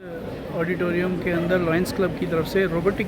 Auditorium के अंदर lions club की तरफ से रोबोटिक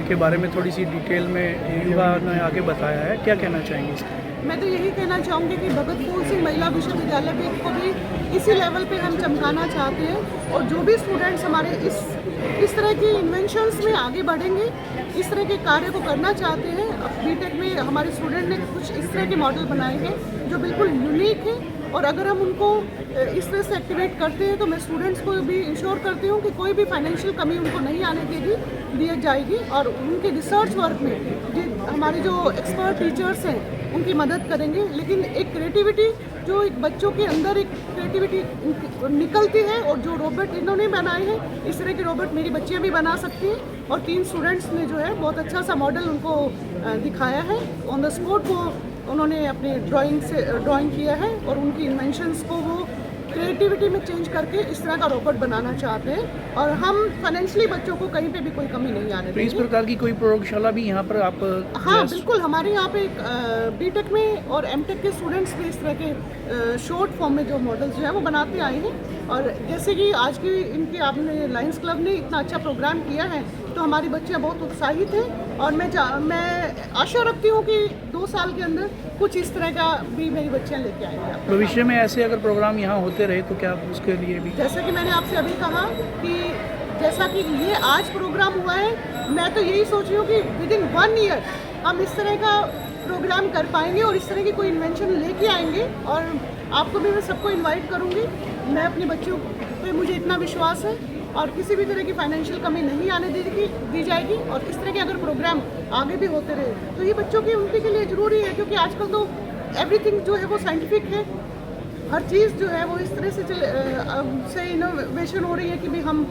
के बारे में थोड़ी सी डिटेल में युवा ने आगे बताया है, क्या कहना चाहेंगे इसका? मैं तो यही कहना चाहूँगी कि भगत फूल सिंह महिला विश्वविद्यालय भी को भी इसी लेवल पे हम चमकाना चाहते हैं और जो भी स्टूडेंट्स हमारे इस तरह की इन्वेंशंस में आगे बढ़ेंगे, इस तरह के कार्य को करना चाहते हैं। अब बीटेक में हमारे स्टूडेंट ने कुछ इस तरह के मॉडल बनाए हैं जो बिल्कुल यूनिक है और अगर हम उनको इस तरह से एक्टिवेट करते हैं तो मैं स्टूडेंट्स को भी इंश्योर करती हूँ कि कोई भी फाइनेंशियल कमी उनको नहीं आने दी जाएगी और उनके रिसर्च वर्क में हमारे जो एक्सपर्ट टीचर्स हैं उनकी मदद करेंगे। लेकिन एक क्रिएटिविटी जो एक बच्चों के अंदर एक क्रिएटिविटी निकलती है और जो रोबोट इन्होंने बनाए हैं इस तरह के रोबोट मेरी बच्चियाँ भी बना सकती हैं और 3 स्टूडेंट्स ने जो है बहुत अच्छा सा मॉडल उनको दिखाया है। ऑन द स्पॉट वो उन्होंने अपने ड्राइंग किया है और उनकी इन्वेंशंस को वो क्रिएटिविटी में चेंज करके इस तरह का रोबोट बनाना चाहते हैं और हम फाइनेंशियली बच्चों को कहीं पे भी कोई कमी नहीं आने देंगे। इस प्रकार की कोई प्रयोगशाला भी यहाँ पर आप? हाँ बिल्कुल, हमारे यहाँ पे बीटेक में और एमटेक के स्टूडेंट्स भी इस तरह के शॉर्ट फॉर्म में जो मॉडल्स जो है वो बनाते आए हैं और जैसे कि आज की इनकी आपने लायंस क्लब ने इतना अच्छा प्रोग्राम किया है तो हमारी बच्चियाँ बहुत उत्साहित हैं और मैं आशा रखती हूँ कि 2 साल के अंदर कुछ इस तरह का भी मेरी बच्चियाँ लेके आएंगी। भविष्य में ऐसे अगर प्रोग्राम यहाँ होते रहे तो क्या उसके लिए भी? जैसा कि मैंने आपसे अभी कहा कि जैसा कि ये आज प्रोग्राम हुआ है, मैं तो यही सोच रही हूँ कि विदिन 1 ईयर हम इस तरह का प्रोग्राम कर पाएंगे और इस तरह की कोई इन्वेंशन लेके आएंगे और आपको भी मैं सबको इन्वाइट करूँगी। मैं अपनी बच्चियों पे मुझे इतना विश्वास है और किसी भी तरह की फाइनेंशियल कमी नहीं आने दी जाएगी और इस तरह के अगर प्रोग्राम आगे भी होते रहे तो ये बच्चों की उनके लिए ज़रूरी है क्योंकि आजकल तो एवरीथिंग जो है वो साइंटिफिक है। हर चीज़ जो है वो इस तरह से इनोवेशन हो रही है कि भी हम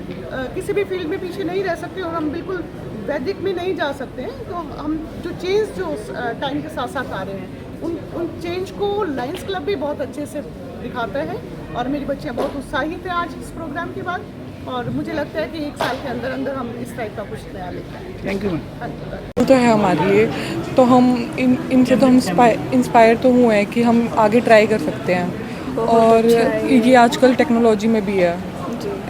किसी भी फील्ड में पीछे नहीं रह सकते और हम बिल्कुल वैदिक में नहीं जा सकते हैं। तो हम जो चेंज जो टाइम के साथ साथ आ रहे हैं उन चेंज को लायंस क्लब भी बहुत अच्छे से दिखाता है और मेरी बच्चियाँ बहुत उत्साहित हैं आज इस प्रोग्राम के बाद और मुझे लगता है कि 1 साल के अंदर अंदर हम इस टाइप का कुछ नया लेते हैं। Thank you ma'am. तो है हमारे लिए, तो हम इनसे तो हम इंस्पायर तो हुए हैं कि हम आगे ट्राई कर सकते हैं और ये आजकल टेक्नोलॉजी में भी है।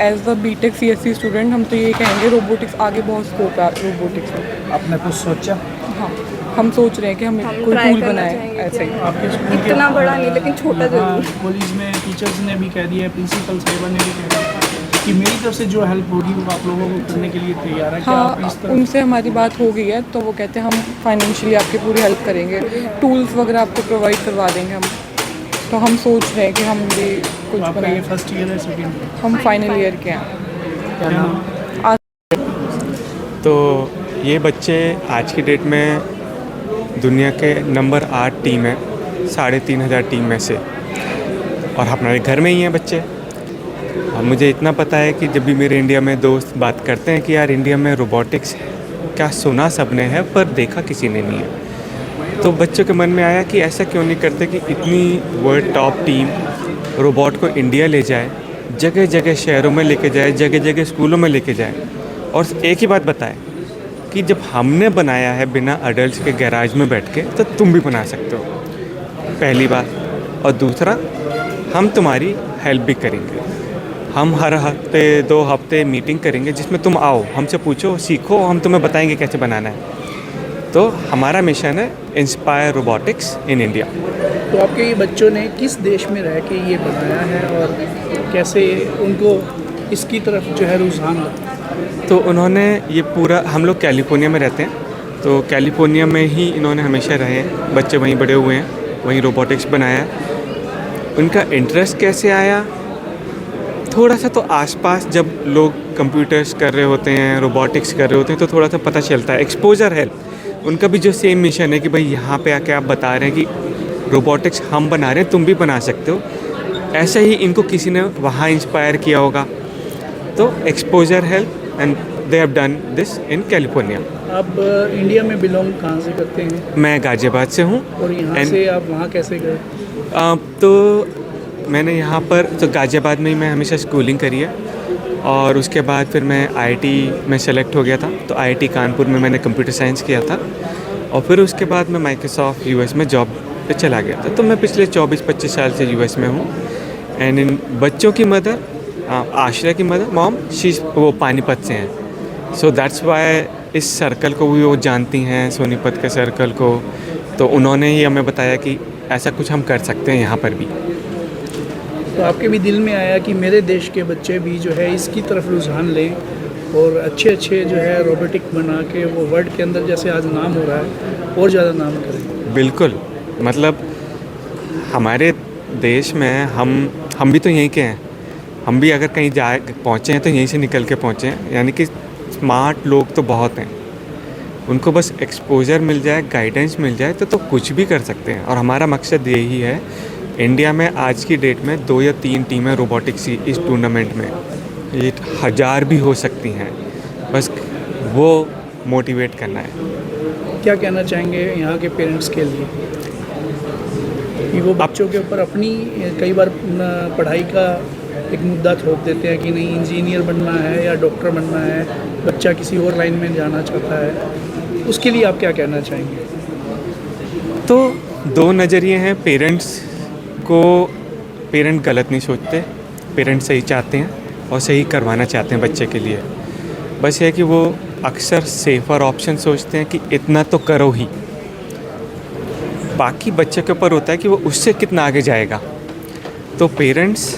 As the BTech CSC student हम तो ये कहेंगे रोबोटिक्स आगे बहुत स्कोप है रोबोटिक्स में। आपने कुछ सोचा? हाँ, हम सोच रहे हैं कि हम कोई टूल बनाए ऐसे ही। आपके स्कूल इतना बड़ा नहीं लेकिन छोटा जरूर। कॉलेज में टीचर्स ने भी कह दिया है, प्रिंसिपल साहिबा ने भी कह दिया कि मेरी तरफ से जो हेल्प होगी वो आप लोगों को करने के लिए तैयार है। क्या आप हाँ, इस तरह? उनसे हमारी बात हो गई है तो वो कहते हैं हम फाइनेंशियली आपकी पूरी हेल्प करेंगे, टूल्स वगैरह आपको प्रोवाइड करवा देंगे हम। तो हम सोच रहे हैं कि हम भी कुछ आपका बनाएं। ये फर्स्ट ईयर है, सेकेंड ईयर? हम फाइनल ईयर के हैं। क्या नाम? तो ये बच्चे आज की डेट में दुनिया के नंबर 8 टीम है 3,500 टीम में से और हमारे घर में ही हैं बच्चे। अब मुझे इतना पता है कि जब भी मेरे इंडिया में दोस्त बात करते हैं कि यार इंडिया में रोबोटिक्स क्या सुना सबने है पर देखा किसी ने नहीं है, तो बच्चों के मन में आया कि ऐसा क्यों नहीं करते कि इतनी वर्ल्ड टॉप टीम रोबोट को इंडिया ले जाए, जगह जगह शहरों में लेके जाए, जगह जगह स्कूलों में लेके जाए और एक ही बात बताए कि जब हमने बनाया है बिना अडल्ट के गैराज में बैठ के तो तुम भी बना सकते हो, पहली बात। और दूसरा, हम तुम्हारी हेल्प भी करेंगे। हम हर हफ्ते 2 हफ्ते मीटिंग करेंगे जिसमें तुम आओ, हमसे पूछो, सीखो, हम तुम्हें बताएंगे कैसे बनाना है। तो हमारा मिशन है इंस्पायर रोबोटिक्स इन इंडिया। तो आपके ये बच्चों ने किस देश में रह के ये बनाया है और कैसे उनको इसकी तरफ जो है रुझान लगा? तो उन्होंने ये पूरा, हम लोग कैलिफोर्निया में रहते हैं तो कैलिफोर्निया में ही इन्होंने हमेशा रहे हैं, बच्चे वहीं बड़े हुए हैं, वहीं रोबोटिक्स बनाया। उनका इंटरेस्ट कैसे आया? थोड़ा सा तो आसपास जब लोग कंप्यूटर्स कर रहे होते हैं, रोबोटिक्स कर रहे होते हैं तो थोड़ा सा पता चलता है, एक्सपोजर है। उनका भी जो सेम मिशन है कि भाई यहाँ पे आके आप बता रहे हैं कि रोबोटिक्स हम बना रहे हैं, तुम भी बना सकते हो। ऐसे ही इनको किसी ने वहाँ इंस्पायर किया होगा, तो exposure help and they have done this in California. आप इंडिया में बिलोंग कहाँ से करते हैं? मैं गाज़ियाबाद से हूँ। और यहाँ से आप वहाँ कैसे गए? तो मैंने यहाँ पर तो गाज़ियाबाद में ही मैं हमेशा स्कूलिंग करी है और उसके बाद फिर मैं आईआईटी में सेलेक्ट हो गया था, तो आईआईटी कानपुर में मैंने कंप्यूटर साइंस किया था और फिर उसके बाद मैं माइक्रोसॉफ्ट यूएस में जॉब पे चला गया था। तो मैं पिछले 24-25 साल से यूएस में हूँ एंड इन बच्चों की मदर आश्रय की मदर मॉम शी वो पानीपत से हैं, सो दैट्स वाई इस सर्कल को भी वो जानती हैं, सोनीपत के सर्कल को। तो उन्होंने ही हमें बताया कि ऐसा कुछ हम कर सकते हैं यहाँ पर भी। तो आपके भी दिल में आया कि मेरे देश के बच्चे भी जो है इसकी तरफ रुझान लें और अच्छे अच्छे जो है रोबोटिक बना के वो वर्ल्ड के अंदर जैसे आज नाम हो रहा है और ज़्यादा नाम करें। बिल्कुल, मतलब हमारे देश में हम भी तो यहीं के हैं। हम भी अगर कहीं जा पहुँचे हैं तो यहीं से निकल के पहुँचे हैं, यानी कि स्मार्ट लोग तो बहुत हैं। उनको बस एक्सपोजर मिल जाए, गाइडेंस मिल जाए तो कुछ भी कर सकते हैं। और हमारा मकसद यही है, इंडिया में आज की डेट में 2 या 3 टीमें रोबोटिक्स की इस टूर्नामेंट में, ये 1000 भी हो सकती हैं, बस वो मोटिवेट करना है। क्या कहना चाहेंगे यहाँ के पेरेंट्स के लिए कि वो बच्चों के ऊपर अपनी कई बार पढ़ाई का एक मुद्दा थोप देते हैं कि नहीं इंजीनियर बनना है या डॉक्टर बनना है, बच्चा किसी और लाइन में जाना चाहता है, उसके लिए आप क्या कहना चाहेंगे? तो 2 नज़रिए हैं पेरेंट्स को। पेरेंट गलत नहीं सोचते, पेरेंट्स सही चाहते हैं और सही करवाना चाहते हैं बच्चे के लिए। बस ये है कि वो अक्सर सेफ़र ऑप्शन सोचते हैं कि इतना तो करो ही, बाकी बच्चे के ऊपर होता है कि वो उससे कितना आगे जाएगा। तो पेरेंट्स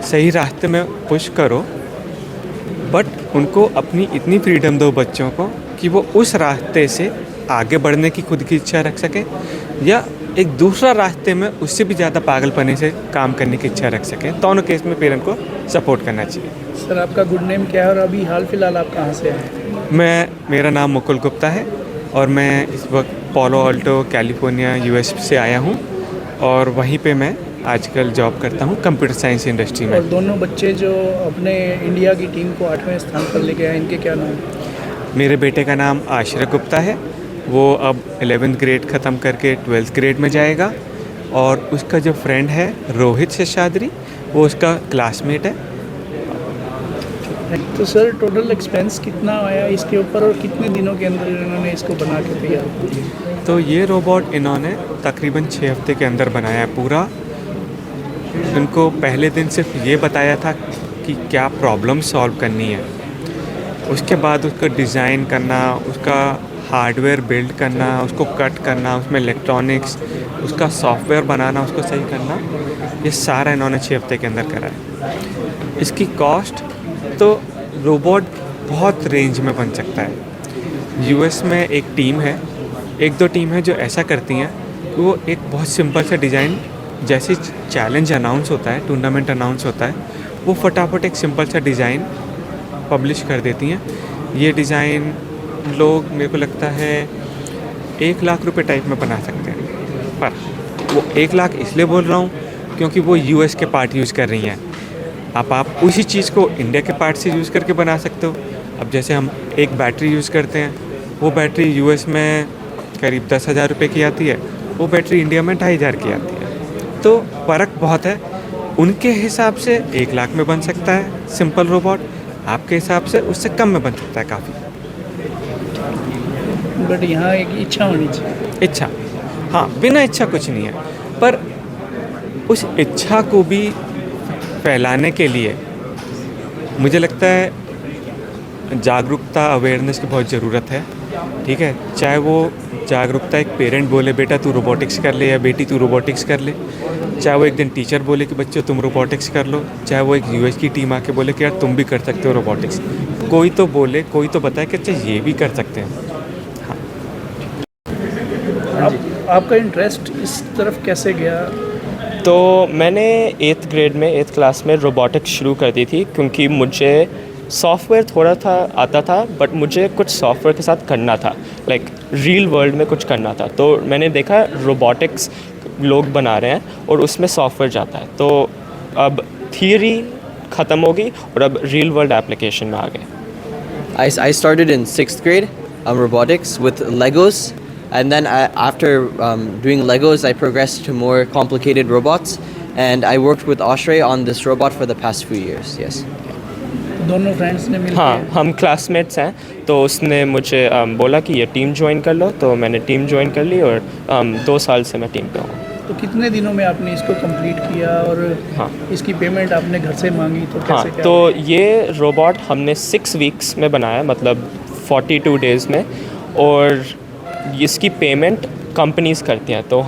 सही रास्ते में पुश करो, बट उनको अपनी इतनी फ्रीडम दो बच्चों को कि वो उस रास्ते से आगे बढ़ने की खुद की इच्छा रख सकें, या एक दूसरा रास्ते में उससे भी ज़्यादा पागलपने से काम करने की इच्छा रख सकें। दोनों केस में पेरेंट को सपोर्ट करना चाहिए। सर, आपका गुड नेम क्या है और अभी हाल फिलहाल आप कहाँ से हैं? मेरा नाम मुकुल गुप्ता है और मैं इस वक्त पोलो अल्टो कैलिफोर्निया यूएस से आया हूँ और वहीं पे मैं आजकल जॉब करता हूँ कंप्यूटर साइंस इंडस्ट्री में। और दोनों बच्चे जो अपने इंडिया की टीम को 8वें स्थान पर लेके आए, इनके क्या नाम? मेरे बेटे का नाम आश्रय गुप्ता है, वो अब 11th ग्रेड ख़त्म करके 12th ग्रेड में जाएगा। और उसका जो फ्रेंड है रोहित शेषाद्री, वो उसका क्लासमेट है। तो सर, टोटल एक्सपेंस कितना आया इसके ऊपर और कितने दिनों के अंदर इन्होंने इसको बना के तैयार किया? तो ये रोबोट इन्होंने तकरीबन 6 हफ्ते के अंदर बनाया है पूरा। इनको पहले दिन सिर्फ ये बताया था कि क्या प्रॉब्लम सॉल्व करनी है, उसके बाद उसका डिज़ाइन करना, उसका हार्डवेयर बिल्ड करना, उसको कट करना, उसमें इलेक्ट्रॉनिक्स, उसका सॉफ्टवेयर बनाना, उसको सही करना, ये सारा इन्होंने 6 हफ्ते के अंदर करा है। इसकी कॉस्ट तो रोबोट बहुत रेंज में बन सकता है। यूएस में एक टीम है, 1-2 टीम है जो ऐसा करती हैं कि वो एक बहुत सिंपल सा डिज़ाइन, जैसे चैलेंज अनाउंस होता है, टूर्नामेंट अनाउंस होता है, वो फटाफट एक सिंपल सा डिज़ाइन पब्लिश कर देती हैं। ये डिज़ाइन लोग, मेरे को लगता है 1 लाख रुपए टाइप में बना सकते हैं। पर वो 1 लाख इसलिए बोल रहा हूँ क्योंकि वो यूएस के पार्ट यूज़ कर रही हैं। अब आप उसी चीज़ को इंडिया के पार्ट से यूज़ करके बना सकते हो। अब जैसे हम एक बैटरी यूज़ करते हैं, वो बैटरी यूएस में करीब 10,000 रुपये की आती है, वो बैटरी इंडिया में 2,500 की आती है। तो फ़र्क बहुत है। उनके हिसाब से 1 लाख में बन सकता है सिंपल रोबोट, आपके हिसाब से उससे कम में बन सकता है काफ़ी। बट यहाँ एक इच्छा होनी चाहिए। इच्छा, हाँ, बिना इच्छा कुछ नहीं है, पर उस इच्छा को भी फैलाने के लिए मुझे लगता है जागरूकता, अवेयरनेस की बहुत ज़रूरत है। ठीक है, चाहे वो जागरूकता एक पेरेंट बोले बेटा तू रोबोटिक्स कर ले, या बेटी तू रोबोटिक्स कर ले, चाहे वो एक दिन टीचर बोले कि बच्चों तुम रोबोटिक्स कर लो, चाहे वो एक यूएस की टीम आके बोले कि यार तुम भी कर सकते हो रोबोटिक्स। कोई तो बोले, कोई तो बताए कि अच्छा ये भी कर सकते हैं। आपका इंटरेस्ट इस तरफ कैसे गया? तो मैंने 8th ग्रेड में 8th क्लास में रोबोटिक्स शुरू कर दी थी, क्योंकि मुझे सॉफ्टवेयर थोड़ा था आता था, बट मुझे कुछ सॉफ्टवेयर के साथ करना था, लाइक रियल वर्ल्ड में कुछ करना था। तो मैंने देखा रोबोटिक्स लोग बना रहे हैं और उसमें सॉफ्टवेयर जाता है, तो अब थियरी ख़त्म होगी और अब रियल वर्ल्ड एप्लीकेशन में आ गए। I started in 6th grade robotics with Legos, and then after doing Legos, I progressed to more complicated robots, and I worked with Ashray on this robot for the past few years. Yes. दोनों friends ने मिलकर? हाँ, हम classmates हैं, तो उसने मुझे बोला कि ये टीम ज्वाइन कर लो, तो मैंने टीम ज्वाइन कर ली और 2 साल से मैं टीम पे हूँ। तो कितने दिनों में आपने इसको कंप्लीट किया और हाँ। इसकी पेमेंट आपने घर से मांगी तो हाँ, कैसे क्या? तो ये रोबोट हमने 6 वीक्स में बनाया, मतलब 42 डेज़ में, और इसकी पेमेंट कंपनीज़ करती हैं। तो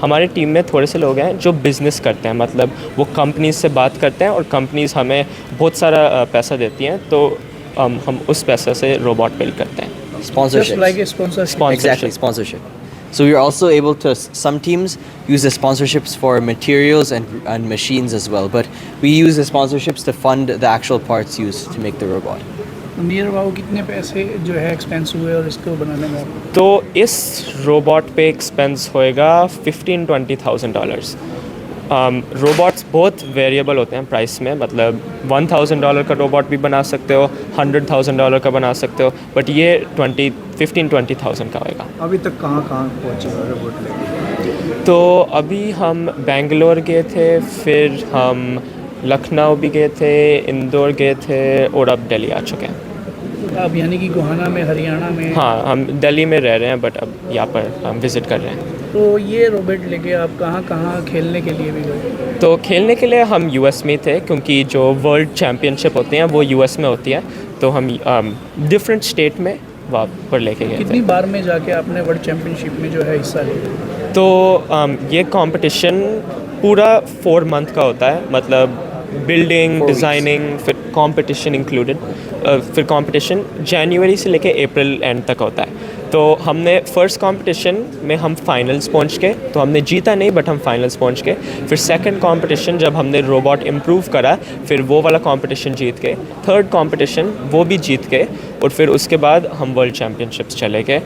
हमारी टीम में थोड़े से लोग हैं जो बिज़नेस करते हैं, मतलब वो कंपनीज से बात करते हैं और कंपनीज हमें बहुत सारा पैसा देती हैं, तो हम उस पैसे से रोबोट बिल्ड करते हैं। Just like a Sponsorships. sponsorship. Exactly, sponsorship. So we're also able to, some teams use the sponsorships for materials and machines as well, but we use the sponsorships to fund the actual parts used to make the robot. Near about कितने पैसे जो है expense हुए और इसको बनाने में? तो इस रोबोट पे एक्सपेंस होएगा $15,000-20,000। रोबोट्स बहुत वेरिएबल होते हैं प्राइस में, मतलब $1,000 का रोबोट भी बना सकते हो, $100,000 का बना सकते हो, बट ये 15-20,000 का होएगा। अभी तक कहाँ कहाँ पहुँचे हो रोबोट लेके? तो अभी हम बेंगलोर गए थे, फिर हम लखनऊ भी गए थे, इंदौर गए थे, और अब दिल्ली आ चुके हैं। आप यानी कि गोहाना में, हरियाणा में? हाँ, हम दिल्ली में रह रहे हैं, बट अब यहाँ पर हम विज़िट कर रहे हैं। तो ये रोबोट लेके आप कहाँ कहाँ खेलने के लिए भी गए? तो खेलने के लिए हम यूएस में थे, क्योंकि जो वर्ल्ड चैम्पियनशिप होती हैं वो यूएस में होती है, तो हम डिफरेंट स्टेट में वहाँ पर लेके गए कितनी थे। बार में जाके आपने वर्ल्ड चैम्पियनशिप में जो है हिस्सा लिया? तो ये कंपटीशन पूरा 4 मंथ का होता है, मतलब बिल्डिंग, डिज़ाइनिंग, फिर कंपटीशन इंक्लूडेड, फिर कंपटीशन जनवरी से लेके अप्रैल एंड तक होता है। तो हमने फर्स्ट कंपटीशन में हम फाइनल्स पहुंच गए, तो हमने जीता नहीं बट हम फाइनल्स पहुंच गए। फिर सेकंड कंपटीशन जब हमने रोबोट इम्प्रूव करा, फिर वो वाला कंपटीशन जीत गए। थर्ड कंपटीशन वो भी जीत गए, और फिर उसके बाद हम वर्ल्ड चैम्पियनशिप्स चले गए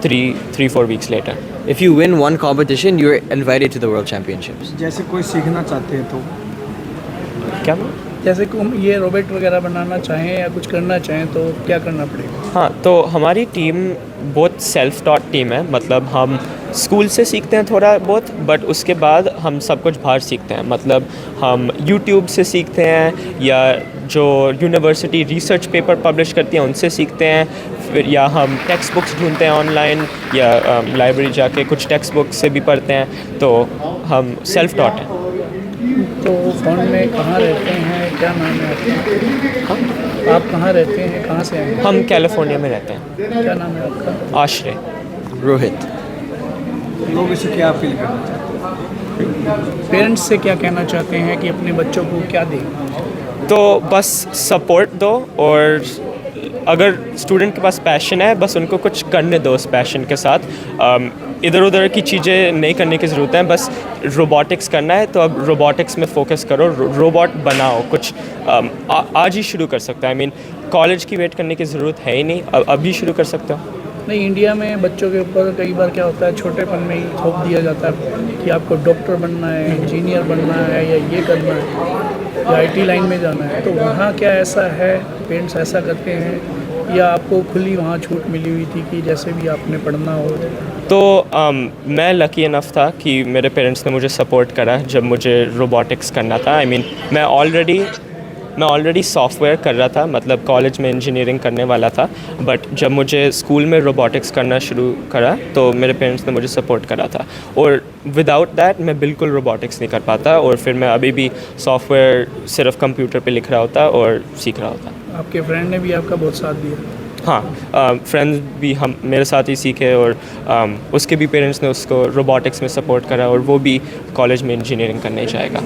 3-4 weeks later. If you win one competition, you're invited to the World Championships. जैसे कोई सीखना चाहते हैं तो क्या? जैसे कि हम ये रोबोट वगैरह बनाना चाहें या कुछ करना चाहें तो क्या करना पड़ेगा? हाँ, तो हमारी टीम बहुत सेल्फ टॉट टीम है, मतलब हम स्कूल से सीखते हैं थोड़ा बहुत, बट उसके बाद हम सब कुछ बाहर सीखते हैं। मतलब हम यूट्यूब से सीखते हैं, या जो यूनिवर्सिटी रिसर्च पेपर पब्लिश करती हैं उनसे सीखते हैं, फिर या हम टेक्स्ट बुक्स ढूंढते हैं ऑनलाइन, या लाइब्रेरी जाके कुछ टेक्स्ट बुक्स से भी पढ़ते हैं, तो हम सेल्फ टॉट हैं। तो फ़ोन में कहाँ रहते हैं, क्या नाम है आपका? आप कहाँ रहते हैं, कहाँ से आए हैं? हम कैलिफोर्निया में रहते हैं। क्या नाम है आपका? आश्रय। Rohit. लोग इसे क्या अपील करना चाहते हैं? पेरेंट्स से क्या कहना चाहते हैं कि अपने बच्चों को क्या दें? तो बस सपोर्ट दो, और अगर स्टूडेंट के पास पैशन है, बस उनको कुछ करने दो उस पैशन के साथ। इधर उधर की चीज़ें नहीं करने की ज़रूरत है, बस रोबोटिक्स करना है तो अब रोबोटिक्स में फ़ोकस करो, रोबोट बनाओ कुछ। आज ही शुरू कर सकते हो, आई मीन कॉलेज की वेट करने की ज़रूरत है ही नहीं, अभी शुरू कर सकते हो। नहीं, इंडिया में बच्चों के ऊपर कई बार क्या होता है, छोटेपन में ही थोप दिया जाता है कि आपको डॉक्टर बनना है, इंजीनियर बनना है, या ये करना है, या आईटी लाइन में जाना है। तो वहाँ क्या ऐसा है, पेरेंट्स ऐसा करते हैं, या आपको खुली वहाँ छूट मिली हुई थी कि जैसे भी आपने पढ़ना हो? तो मैं लकी इनफ था कि मेरे पेरेंट्स ने मुझे सपोर्ट करा जब मुझे रोबोटिक्स करना था। आई मीन मैं ऑलरेडी सॉफ्टवेयर कर रहा था, मतलब कॉलेज में इंजीनियरिंग करने वाला था, बट जब मुझे स्कूल में रोबोटिक्स करना शुरू करा तो मेरे पेरेंट्स ने मुझे सपोर्ट करा था, और विदाउट दैट मैं बिल्कुल रोबोटिक्स नहीं कर पाता, और फिर मैं अभी भी सॉफ्टवेयर सिर्फ कंप्यूटर पे लिख रहा होता और सीख रहा होता। आपके फ्रेंड ने भी आपका बहुत साथ दिया? हाँ, फ्रेंड्स भी हम मेरे साथ ही सीखे, और उसके भी पेरेंट्स ने उसको रोबोटिक्स में सपोर्ट करा, और वो भी कॉलेज में इंजीनियरिंग करने जाएगा।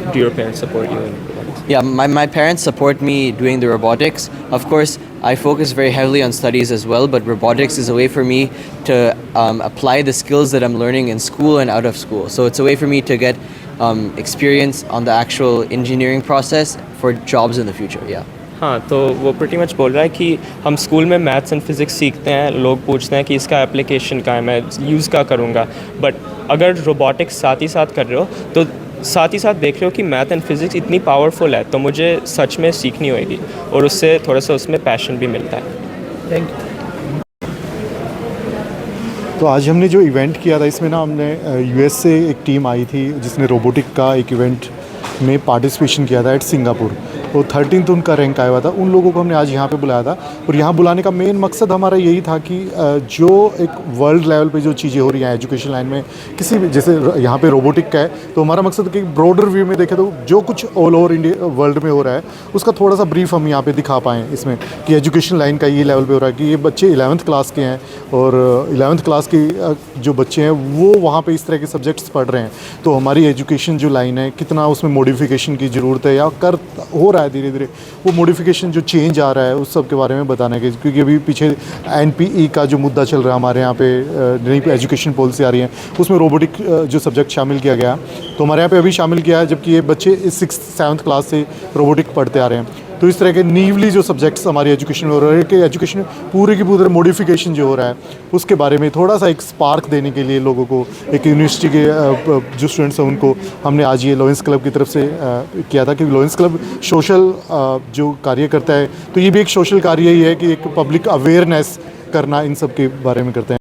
Do your parents support you in robotics? Yeah, my parents support me doing the robotics. Of course, I focus very heavily on studies as well, but robotics is a way for me to apply the skills that I'm learning in school and out of school. So it's a way for me to get experience on the actual engineering process for jobs in the future, yeah. हाँ, तो वो pretty much बोल रहा है कि हम school में maths and physics सीखते हैं, लोग पूछते हैं कि इसका एप्लीकेशन क्या है, मैं यूज़ क्या करूँगा, बट अगर रोबोटिक्स साथ ही साथ कर रहे हो तो साथ ही साथ देख रहे हो कि मैथ एंड फिज़िक्स इतनी पावरफुल है, तो मुझे सच में सीखनी होगी, और उससे थोड़ा सा उसमें पैशन भी मिलता है। Thank you. तो आज हमने जो इवेंट किया था, इसमें ना हमने यूएस से एक टीम आई थी जिसने रोबोटिक का एक इवेंट में पार्टिसिपेशन किया था एट सिंगापुर। तो 13th उनका रैंक आया हुआ था। उन लोगों को हमने आज यहाँ पे बुलाया था और यहाँ बुलाने का मेन मकसद हमारा यही था कि जो एक वर्ल्ड लेवल पे जो चीज़ें हो रही हैं एजुकेशन लाइन में, किसी भी जैसे यहाँ पे रोबोटिक का है, तो हमारा मकसद कि ब्रॉडर व्यू में देखें तो जो कुछ ऑल ओवर इंडिया वर्ल्ड में हो रहा है उसका थोड़ा सा ब्रीफ हम यहाँ पे दिखा पाएँ इसमें, कि एजुकेशन लाइन का ये लेवल पे हो रहा है कि ये बच्चे 11th क्लास के हैं और 11th क्लास के जो बच्चे हैं वो वहाँ पे इस तरह के सब्जेक्ट्स पढ़ रहे हैं, तो हमारी एजुकेशन जो लाइन है कितना उसमें मॉडिफिकेशन की ज़रूरत है या हो रहा है धीरे धीरे वो मॉडिफिकेशन जो चेंज आ रहा है उस सब के बारे में बताने के, क्योंकि अभी पीछे NPE का जो मुद्दा चल रहा है हमारे यहाँ पे, नई एजुकेशन पॉलिसी आ रही है उसमें रोबोटिक जो सब्जेक्ट शामिल किया गया, तो हमारे यहाँ पे अभी शामिल किया है, जबकि ये बच्चे 6th-7th क्लास से रोबोटिक पढ़ते आ रहे हैं। तो इस तरह के नीवली जो सब्जेक्ट्स हमारी एजुकेशन में हो रहे हैं कि एजुकेशन पूरे की पूरे मॉडिफिकेशन जो हो रहा है उसके बारे में थोड़ा सा एक स्पार्क देने के लिए लोगों को, एक यूनिवर्सिटी के जो स्टूडेंट्स हैं उनको हमने आज ये लॉयंस क्लब की तरफ से किया था, क्योंकि लॉयंस क्लब सोशल जो कार्य करता है, तो ये भी एक सोशल कार्य ही है कि एक पब्लिक अवेयरनेस करना इन सब के बारे में करते हैं।